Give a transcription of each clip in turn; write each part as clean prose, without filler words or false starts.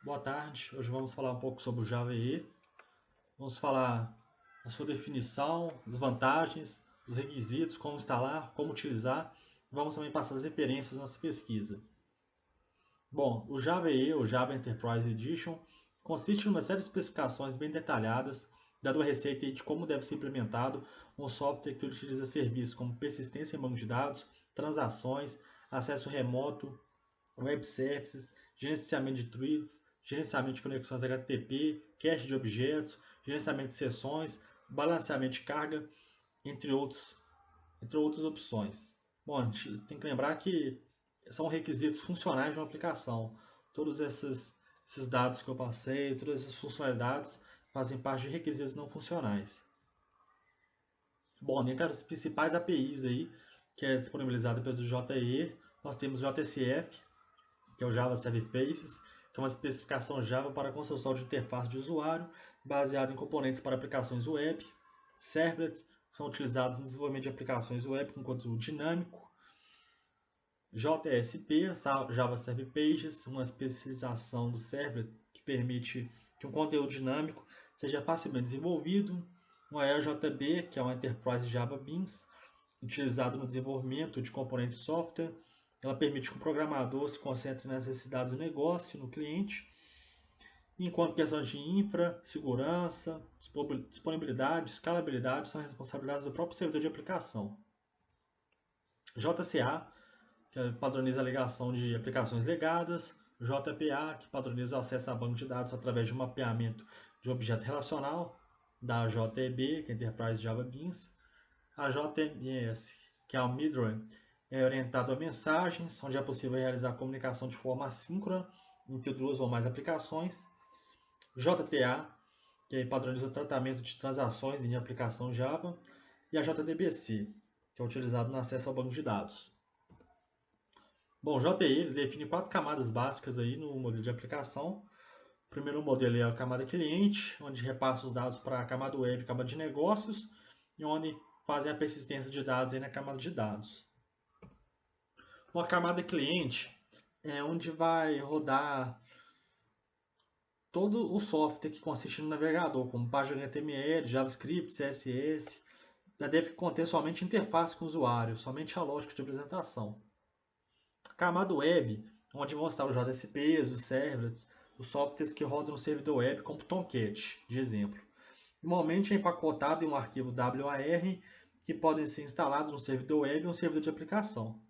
Boa tarde, hoje vamos falar um pouco sobre o Java EE. Vamos falar a sua definição, as vantagens, os requisitos, como instalar, como utilizar. Vamos também passar as referências da nossa pesquisa. Bom, o Java EE, o Java Enterprise Edition, consiste em uma série de especificações bem detalhadas, dando a receita de como deve ser implementado um software que utiliza serviços como persistência em banco de dados, transações, acesso remoto, web services, gerenciamento de threads, gerenciamento de conexões HTTP, cache de objetos, gerenciamento de sessões, balanceamento de carga, entre outras opções. Bom, a gente tem que lembrar que são requisitos funcionais de uma aplicação. Todos esses dados que eu passei, todas essas funcionalidades fazem parte de requisitos não funcionais. Bom, dentre as principais APIs aí, que é disponibilizada pelo JEE, nós temos o JSF, que é o Java Server Faces, que é uma especificação Java para a construção de interface de usuário, baseada em componentes para aplicações web, servlets, que são utilizados no desenvolvimento de aplicações web com conteúdo dinâmico, JSP, Java Server Pages, uma especialização do servlet que permite que um conteúdo dinâmico seja facilmente desenvolvido, uma EJB, que é uma Enterprise Java Beans, utilizado no desenvolvimento de componentes de software. Ela permite que o programador se concentre nas necessidades do negócio, no cliente, enquanto questões de infra, segurança, disponibilidade, escalabilidade são responsabilidades do próprio servidor de aplicação. JCA, que padroniza a ligação de aplicações legadas, JPA, que padroniza o acesso a banco de dados através de um mapeamento de objeto relacional, da JEB, que é Enterprise Java Beans, a JMS, que é o Midrange, é orientado a mensagens, onde é possível realizar a comunicação de forma assíncrona entre duas ou mais aplicações. JTA, que padroniza o tratamento de transações em aplicação Java. E a JDBC, que é utilizado no acesso ao banco de dados. Bom, o JE define 4 camadas básicas aí no modelo de aplicação. O primeiro modelo é a camada cliente, onde repassa os dados para a camada web e camada de negócios, e onde fazem a persistência de dados aí na camada de dados. Uma camada cliente é onde vai rodar todo o software que consiste no navegador, como página HTML, JavaScript, CSS. Deve conter somente interface com o usuário, somente a lógica de apresentação. A camada web, onde vão estar os JSPs, os servlets, os softwares que rodam no servidor web, como Tomcat, de exemplo. Normalmente é empacotado em um arquivo WAR que podem ser instalados no servidor web ou no servidor de aplicação.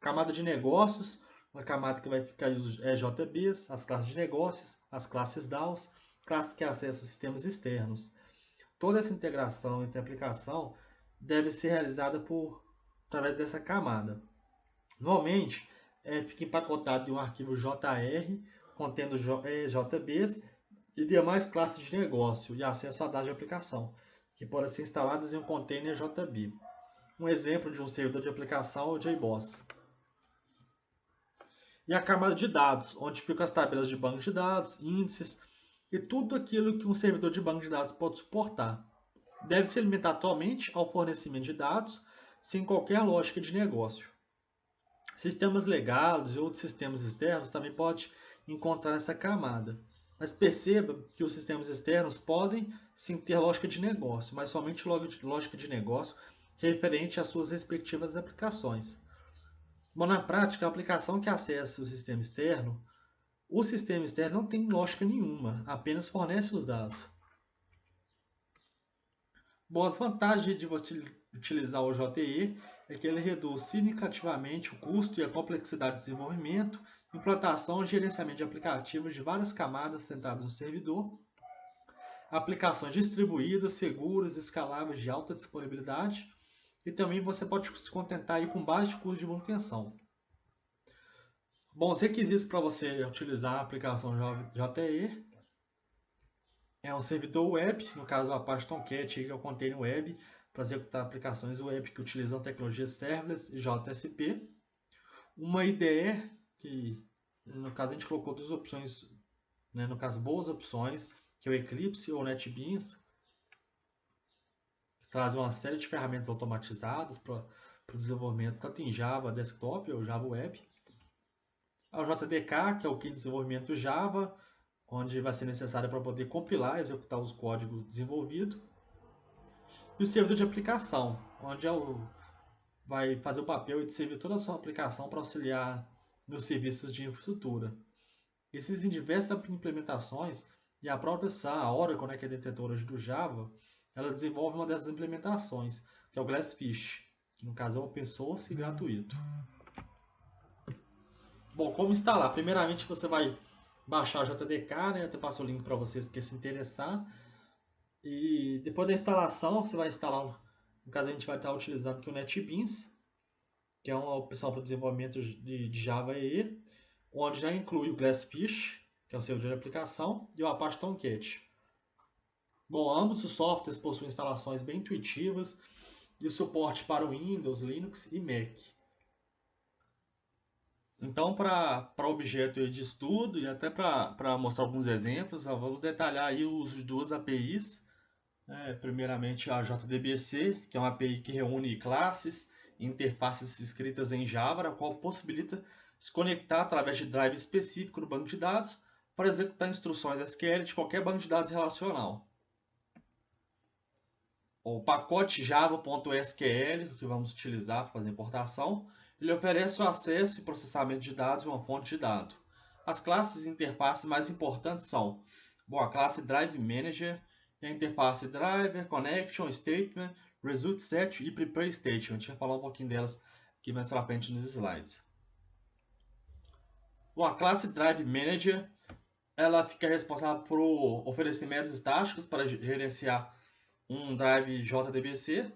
Camada de negócios, uma camada que vai ficar os EJBs, as classes de negócios, as classes DAOs, classes que acessam sistemas externos. Toda essa integração entre a aplicação deve ser realizada através dessa camada. Normalmente, fica empacotado em um arquivo JR, contendo EJBs e demais classes de negócio e acesso a dados de aplicação, que podem ser instaladas em um container JB. Um exemplo de um servidor de aplicação é o JBoss. E a camada de dados, onde ficam as tabelas de banco de dados, índices e tudo aquilo que um servidor de banco de dados pode suportar. Deve se limitar atualmente ao fornecimento de dados, sem qualquer lógica de negócio. Sistemas legados e outros sistemas externos também pode encontrar nessa camada. Mas perceba que os sistemas externos podem sim ter lógica de negócio, mas somente lógica de negócio referente às suas respectivas aplicações. Bom, na prática, a aplicação que acessa o sistema externo não tem lógica nenhuma, apenas fornece os dados. Bom, as vantagens de você utilizar o JE é que ele reduz significativamente o custo e a complexidade de desenvolvimento, implantação e gerenciamento de aplicativos de várias camadas sentadas no servidor, aplicações distribuídas, seguras, escaláveis de alta disponibilidade, e também você pode se contentar aí com base de custo de manutenção. Bom, os requisitos para você utilizar a aplicação JE é um servidor web, no caso a Apache Tomcat, que é o container web, para executar aplicações web que utilizam tecnologias serverless e JSP. Uma IDE, que no caso a gente colocou duas opções, né, no caso boas opções, que é o Eclipse ou o NetBeans, que traz uma série de ferramentas automatizadas para o desenvolvimento tanto em Java Desktop ou Java Web. ao JDK, que é o Kit de Desenvolvimento Java, onde vai ser necessário para poder compilar e executar os códigos desenvolvidos. E o servidor de aplicação, onde vai fazer o papel de servir toda a sua aplicação para auxiliar nos serviços de infraestrutura. Existem diversas implementações e a própria SAN, a Oracle, né, que é detentora do Java, ela desenvolve uma dessas implementações, que é o Glassfish, que no caso é open source e gratuito. Bom, como instalar? Primeiramente você vai baixar o JDK, né? Eu passo o link para vocês que se interessar. E depois da instalação, você vai instalar, no caso a gente vai estar utilizando aqui o NetBeans, que é uma opção para desenvolvimento de Java EE, onde já inclui o Glassfish, que é o servidor de aplicação, e o Apache Tomcat. Bom, ambos os softwares possuem instalações bem intuitivas e suporte para o Windows, Linux e Mac. Então, para objeto de estudo e até para mostrar alguns exemplos, vamos detalhar aí o uso de duas APIs. Primeiramente a JDBC, que é uma API que reúne classes e interfaces escritas em Java, a qual possibilita se conectar através de drive específico no banco de dados para executar instruções SQL de qualquer banco de dados relacional. O pacote java.sql, que vamos utilizar para fazer importação, ele oferece o acesso e processamento de dados em uma fonte de dados. As classes e interfaces mais importantes são a classe Drive Manager, e a interface Driver, Connection, Statement, Result Set e Prepare Statement. A gente vai falar um pouquinho delas aqui mais para frente nos slides. Bom, a classe Drive Manager ela fica responsável por oferecer métodos estáticos para gerenciar um drive JDBC.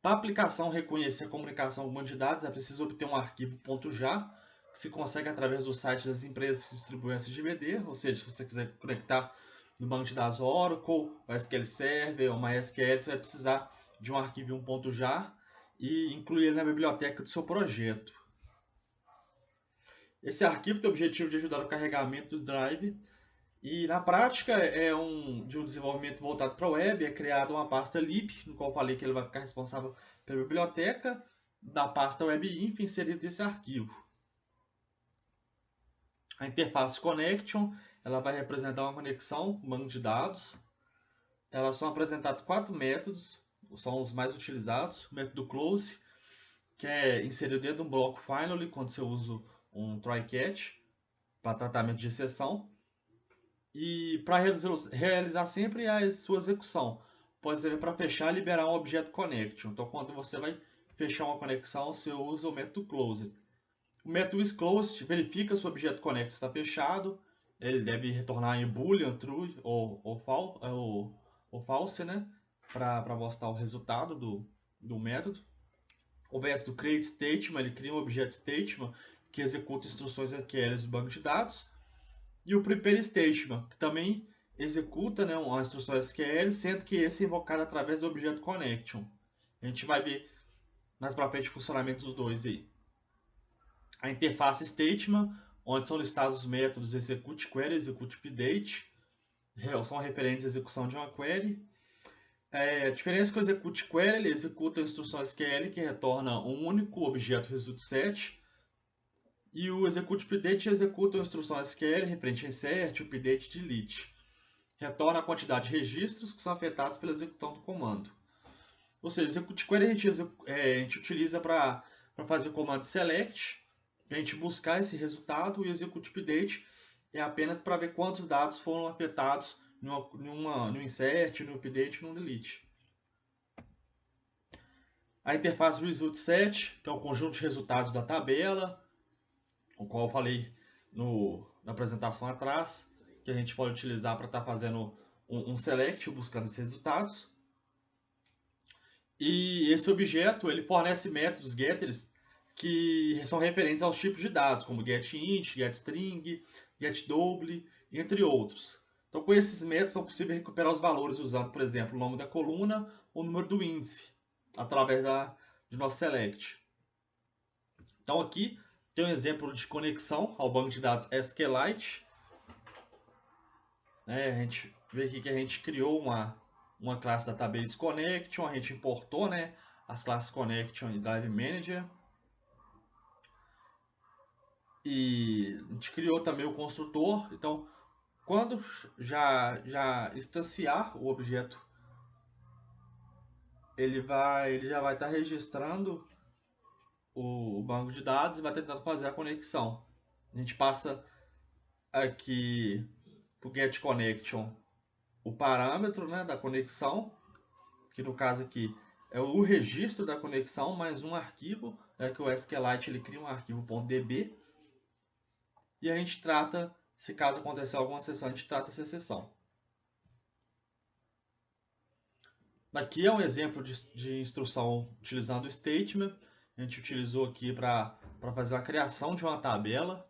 Para a aplicação reconhecer a comunicação com banco de dados, é preciso obter um arquivo .jar, que se consegue através do site das empresas que distribuem SGBD, ou seja, se você quiser conectar no banco de dados Oracle, o SQL Server ou MySQL, você vai precisar de um arquivo .jar e incluir ele na biblioteca do seu projeto. Esse arquivo tem o objetivo de ajudar no carregamento do drive e na prática é de um desenvolvimento voltado para a web, é criada uma pasta lib, no qual eu falei que ele vai ficar responsável pela biblioteca da pasta webinf inserida nesse arquivo. A interface connection ela vai representar uma conexão com o banco de dados. Elas são apresentados 4 métodos, são os mais utilizados. O método close, que é inserido dentro de um bloco finally, quando você usa um try-catch para tratamento de exceção. E para realizar sempre a sua execução, pode ser para fechar e liberar um objeto connection. Então, quando você vai fechar uma conexão, você usa o método close. O método isClosed verifica se o objeto connection está fechado. Ele deve retornar em boolean, true ou false, né? Para mostrar o resultado do método. O método createStatement, ele cria um objeto statement que executa instruções SQL do banco de dados. E o prepareStatement, que também executa, né, uma instrução SQL, sendo que esse é invocado através do objeto connection. A gente vai ver mais para frente o funcionamento dos dois aí. A interface statement, onde são listados os métodos executeQuery e executeUpdate, são referentes à execução de uma query. A diferença é que o executeQuery ele executa a instrução SQL que retorna um único objeto resultSet, e o executeUpdate executa a instrução SQL referente a insert, update e delete. Retorna a quantidade de registros que são afetados pela execução do comando. Ou seja, executeQuery a gente utiliza para fazer o comando select, para a gente buscar esse resultado, e o executeUpdate é apenas para ver quantos dados foram afetados no insert, no update e no delete. A interface resultSet, que é o conjunto de resultados da tabela, o qual eu falei na apresentação atrás, que a gente pode utilizar para estar fazendo um select, buscando esses resultados. E esse objeto ele fornece métodos getters que são referentes aos tipos de dados, como getInt, getString, getDouble, entre outros. Então, com esses métodos, é possível recuperar os valores usando, por exemplo, o nome da coluna ou o número do índice, através de nosso select. Então, aqui tem um exemplo de conexão ao banco de dados SQLite. A gente vê aqui que a gente criou uma classe Database Connection, a gente importou, as classes Connection e Drive Manager. E a gente criou também o construtor. Então, quando já instanciar o objeto, ele já vai estar registrando o banco de dados e vai tentando fazer a conexão. A gente passa aqui para o getConnection o parâmetro, né, da conexão, que no caso aqui é o registro da conexão mais um arquivo, que o SQLite ele cria um arquivo .db, e a gente trata, se caso acontecer alguma sessão, a gente trata essa sessão. Aqui é um exemplo de instrução utilizando o statement. A gente utilizou aqui para fazer a criação de uma tabela.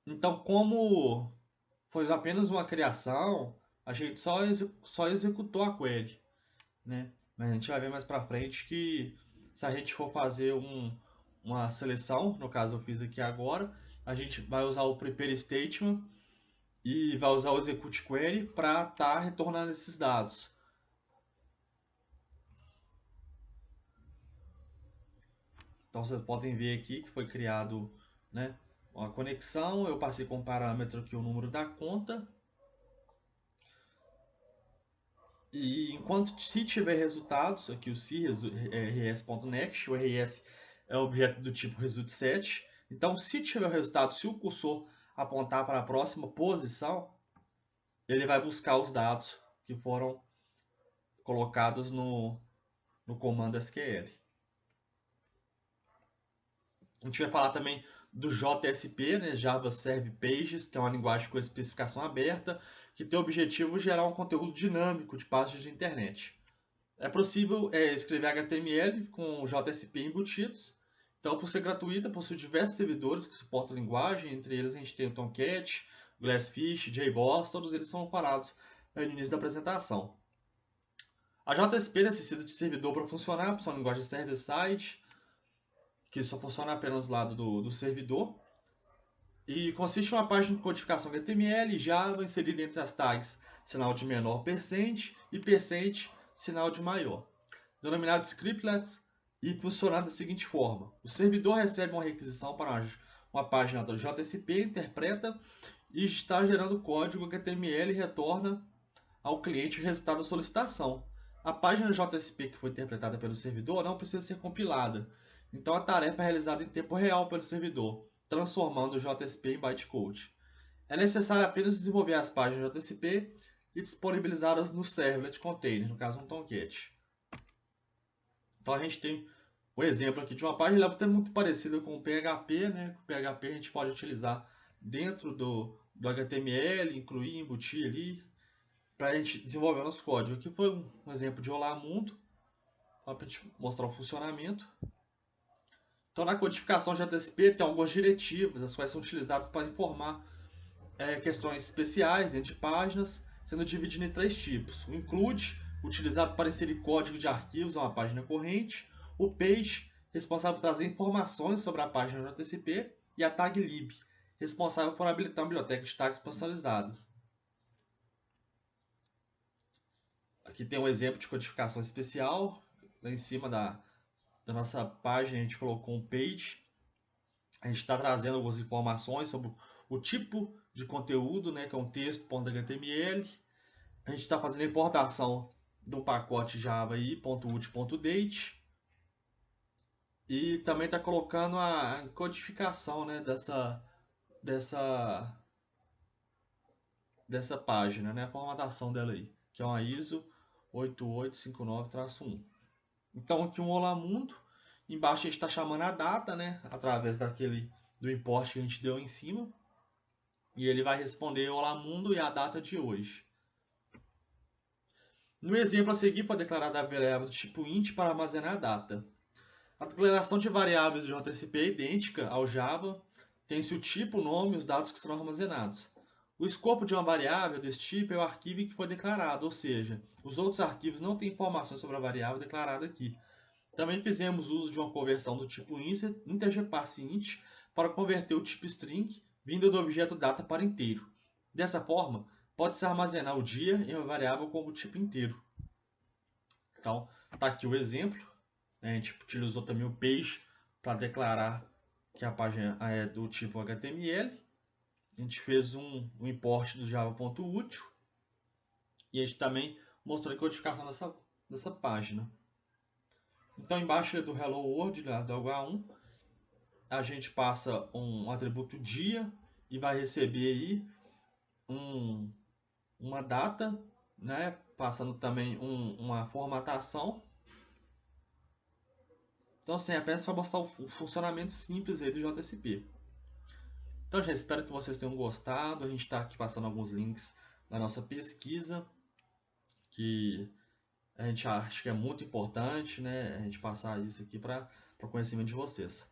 Então, como foi apenas uma criação, a gente só executou a query, né? Mas a gente vai ver mais para frente que se a gente for fazer uma seleção, no caso eu fiz aqui agora, a gente vai usar o prepare statement e vai usar o execute query para estar retornando esses dados. Então vocês podem ver aqui que foi criado, né, uma conexão. Eu passei como parâmetro aqui o número da conta. E enquanto se tiver resultados, aqui o rs.next, o rs é o objeto do tipo resultSet. Então, se tiver o resultado, se o cursor apontar para a próxima posição, ele vai buscar os dados que foram colocados no comando SQL. A gente vai falar também do JSP, né, Java Server Pages, que é uma linguagem com especificação aberta, que tem o objetivo de gerar um conteúdo dinâmico de páginas de internet. É possível escrever HTML com JSP embutidos. Então, por ser gratuita, possui diversos servidores que suportam a linguagem. Entre eles, a gente tem o Tomcat, Glassfish, JBoss, todos eles são parados no início da apresentação. A JSP necessita de servidor para funcionar, por ser uma linguagem server-side, que só funciona apenas do lado do servidor. E consiste em uma página de codificação HTML e Java inserida entre as tags sinal de menor percent e percent sinal de maior, denominado scriptlets, e funcionando da seguinte forma: o servidor recebe uma requisição para uma página do JSP, interpreta e está gerando código HTML e retorna ao cliente o resultado da solicitação. A página JSP que foi interpretada pelo servidor não precisa ser compilada, então a tarefa é realizada em tempo real pelo servidor, transformando o JSP em bytecode. É necessário apenas desenvolver as páginas JSP e disponibilizá-las no servlet container, no caso um Tomcat. Então a gente tem o exemplo aqui de uma página até muito parecida com o PHP, né? O PHP a gente pode utilizar dentro do HTML, incluir, embutir ali, para a gente desenvolver o nosso código. Aqui foi um exemplo de Olá Mundo, para a gente mostrar o funcionamento. Então, na codificação JSP tem algumas diretivas, as quais são utilizadas para informar questões especiais dentro de páginas, sendo dividido em 3 tipos. O include, utilizado para inserir código de arquivos a uma página corrente. O page, responsável por trazer informações sobre a página JSP. E a tag lib, responsável por habilitar uma biblioteca de tags personalizadas. Aqui tem um exemplo de codificação especial. Lá em cima da nossa página a gente colocou um page. A gente está trazendo algumas informações sobre o tipo de conteúdo, né, que é um texto.html. A gente está fazendo a importação do pacote Java aí, .ut.date. E também está colocando a codificação, né, dessa página, né, a formatação dela aí, que é uma ISO 8859-1. Então aqui um Olá Mundo. Embaixo a gente está chamando a data, né, através do import que a gente deu em cima. E ele vai responder Olá Mundo e a data de hoje. No exemplo a seguir, foi declarada a variável do tipo int para armazenar a data. A declaração de variáveis de JSP é idêntica ao Java, tem-se o tipo, o nome e os dados que serão armazenados. O escopo de uma variável desse tipo é o arquivo em que foi declarado, ou seja, os outros arquivos não têm informações sobre a variável declarada aqui. Também fizemos uso de uma conversão do tipo integer parseInt para converter o tipo string vindo do objeto data para inteiro. Dessa forma, pode-se armazenar o dia em uma variável como tipo inteiro. Então, está aqui o exemplo. A gente utilizou também o page para declarar que a página é do tipo HTML. A gente fez um import do java.util e a gente também mostrou a codificação dessa página. Então, embaixo do Hello World, lá do H1, a gente passa um atributo dia e vai receber aí uma data, né? Passando também uma formatação. Então, assim, apenas para mostrar o funcionamento simples aí do JSP. Então, gente, espero que vocês tenham gostado. A gente está aqui passando alguns links da nossa pesquisa, que a gente acha que é muito importante, né? A gente passar isso aqui para o conhecimento de vocês.